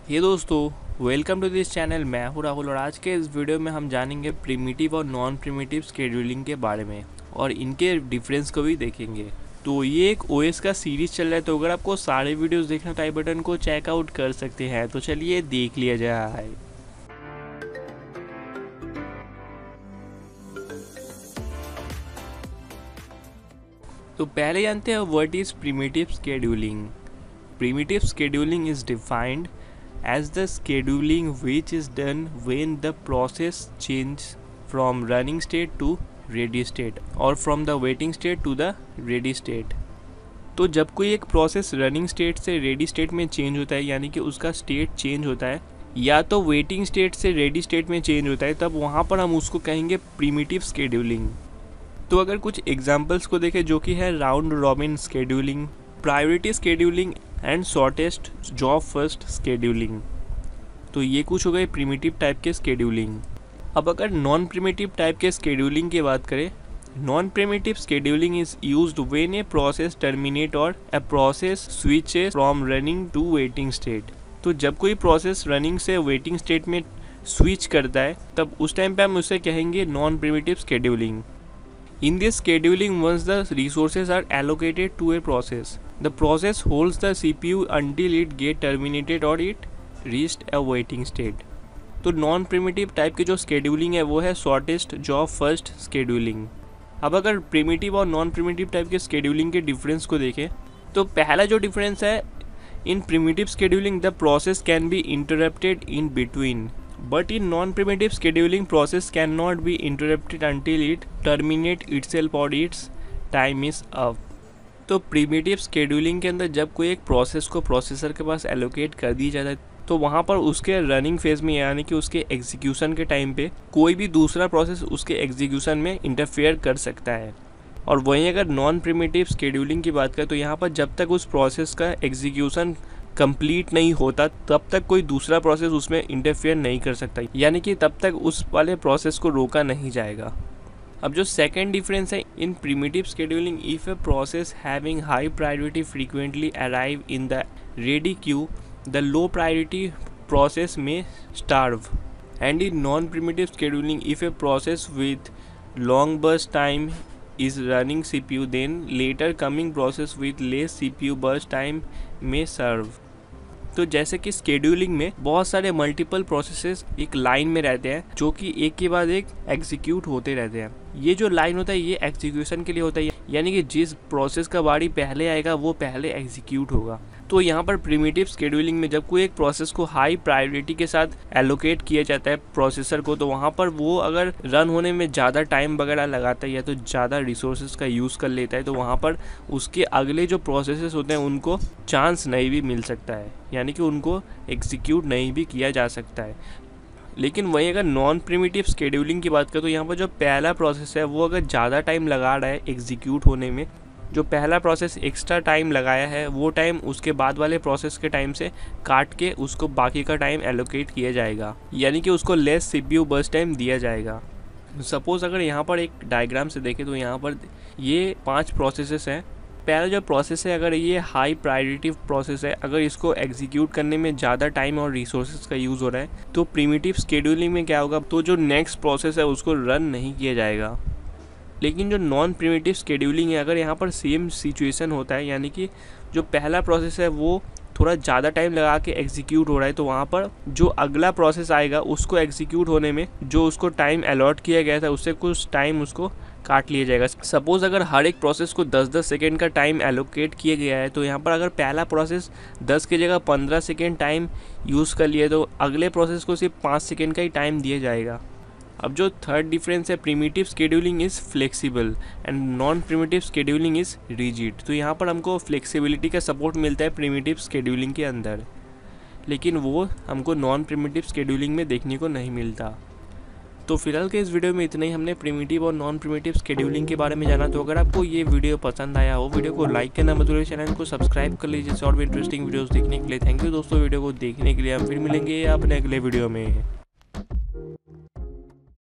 ये दोस्तों, welcome to this channel. मैं हूँ राहुल और आज के इस वीडियो में हम जानेंगे प्रिमिटिव और नॉन प्रिमिटिव स्केड्यूलिंग के बारे में और इनके डिफरेंस को भी देखेंगे। तो ये एक ओएस का सीरीज चल रहा है, तो अगर आपको सारे वीडियोस देखना तो आई बटन को चेकआउट कर सकते हैं। तो चलिए देख लिया जाए। तो पहले जानते हैं what is primitive scheduling. Primitive scheduling is defined as the scheduling which is done when the process changes from running state to ready state or from the waiting state to the ready state। तो जब कोई एक process running state से ready state में change होता है, यानी कि उसका स्टेट चेंज होता है, या तो वेटिंग स्टेट से रेडी स्टेट में चेंज होता है, तब वहाँ पर हम उसको कहेंगे प्रिमिटिव स्केड्यूलिंग। तो अगर कुछ एग्जांपल्स को देखें, जो कि है round robin scheduling, priority scheduling and shortest job first scheduling. तो ये कुछ हो गए प्रिमिटिव टाइप के स्केड्यूलिंग। अब अगर नॉन प्रिमिटिव टाइप के स्केड्यूलिंग की बात करें, non primitive scheduling is used when a process terminate और a process switches from running to waiting state. तो जब कोई प्रोसेस रनिंग से वेटिंग स्टेट में स्विच करता है, तब उस टाइम पे हम उसे कहेंगे non primitive scheduling. In this scheduling, once the resources are allocated to a process, the process holds the CPU until it get terminated or it reached a waiting state। तो non primitive type की जो scheduling है वो है shortest job first scheduling. अब अगर primitive और non primitive type के स्केड्यूलिंग के डिफरेंस को देखें, तो पहला जो डिफरेंस है, in primitive scheduling the process can be interrupted in between, but in non-primitive scheduling process cannot be interrupted until it terminate itself or its time is up। तो primitive scheduling के अंदर जब कोई एक प्रोसेस को processor के पास allocate कर दी जाता है, तो वहाँ पर उसके रनिंग फेज में, यानी कि उसके एग्जीक्यूशन के टाइम पे कोई भी दूसरा प्रोसेस उसके एग्जीक्यूशन में इंटरफेयर कर सकता है। और वहीं अगर नॉन प्रिमिटिव स्केड्यूलिंग की बात करें, तो यहाँ पर जब तक उस प्रोसेस का एग्जीक्यूशन कंप्लीट नहीं होता, तब तक कोई दूसरा प्रोसेस उसमें इंटरफेयर नहीं कर सकता, यानी कि तब तक उस वाले प्रोसेस को रोका नहीं जाएगा। अब जो सेकेंड डिफरेंस है, in primitive scheduling if a process having high priority frequently arrive in the ready queue, the low priority process में starve. And in non primitive scheduling if a process with long burst time is running CPU, then later coming process with less CPU burst time may serve। तो जैसे कि scheduling में बहुत सारे multiple processes एक line में रहते हैं, जो कि एक के बाद एक एग्जीक्यूट होते रहते हैं। ये जो लाइन होता है ये एग्जीक्यूशन के लिए होता है, यानी कि जिस प्रोसेस का बारी पहले आएगा वो पहले एग्जीक्यूट होगा। तो यहाँ पर प्रिमिटिव स्केड्यूलिंग में जब कोई एक प्रोसेस को हाई प्रायोरिटी के साथ एलोकेट किया जाता है प्रोसेसर को, तो वहाँ पर वो अगर रन होने में ज़्यादा टाइम वगैरह लगाता है या तो ज़्यादा रिसोर्सेज का यूज़ कर लेता है, तो वहाँ पर उसके अगले जो प्रोसेसेस होते हैं उनको चांस नहीं भी मिल सकता है, यानी कि उनको एग्जीक्यूट नहीं भी किया जा सकता है। लेकिन वहीं अगर नॉन प्रिमिटिव स्केड्यूलिंग की बात करें, तो यहाँ पर जो पहला प्रोसेस है वो अगर ज़्यादा टाइम लगा रहा है एग्जीक्यूट होने में, जो पहला प्रोसेस एक्स्ट्रा टाइम लगाया है वो टाइम उसके बाद वाले प्रोसेस के टाइम से काट के उसको बाकी का टाइम एलोकेट किया जाएगा, यानी कि उसको लेस CPU बर्स्ट टाइम दिया जाएगा। सपोज़ अगर यहाँ पर एक डायग्राम से देखें, तो यहाँ पर ये 5 प्रोसेसेस हैं। पहला जो प्रोसेस है, अगर ये हाई प्रायोरिटी प्रोसेस है, अगर इसको एग्जीक्यूट करने में ज़्यादा टाइम और रिसोर्सेज का यूज़ हो रहा है, तो प्रिमिटिव स्केड्यूलिंग में क्या होगा, तो जो नेक्स्ट प्रोसेस है उसको रन नहीं किया जाएगा। लेकिन जो नॉन प्रिमिटिव स्केड्यूलिंग है, अगर यहाँ पर सेम सिचुएशन होता है, यानी कि जो पहला प्रोसेस है वो थोड़ा ज़्यादा टाइम लगा के एग्जीक्यूट हो रहा है, तो वहाँ पर जो अगला प्रोसेस आएगा उसको एग्जीक्यूट होने में जो उसको टाइम अलॉट किया गया था उससे कुछ टाइम उसको काट लिया जाएगा। सपोज़ अगर हर एक प्रोसेस को 10-10 सेकेंड का टाइम एलोकेट किया गया है, तो यहाँ पर अगर पहला प्रोसेस 10 की जगह 15 सेकेंड टाइम यूज़ कर लिया, तो अगले प्रोसेस को सिर्फ 5 सेकेंड का ही टाइम दिया जाएगा। अब जो थर्ड डिफरेंस है, primitive scheduling is flexible and non primitive scheduling is rigid. तो यहाँ पर हमको फ्लेक्सिबिलिटी का सपोर्ट मिलता है प्रिमिटिव स्केड्यूलिंग के अंदर, लेकिन वो हमको नॉन प्रिमिटिव स्केड्यूलिंग में देखने को नहीं मिलता। तो फिलहाल के इस वीडियो में इतना ही। हमने प्रिमिटिव और नॉन प्रिमिटिव स्केड्यूलिंग के बारे में जाना। तो अगर आपको ये वीडियो पसंद आया हो, वीडियो को लाइक करना मत भूलिए, चैनल को सब्सक्राइब कर लीजिए और भी इंटरेस्टिंग वीडियोस देखने के लिए। थैंक यू दोस्तों वीडियो को देखने के लिए। हम फिर मिलेंगे अपने अगले वीडियो में।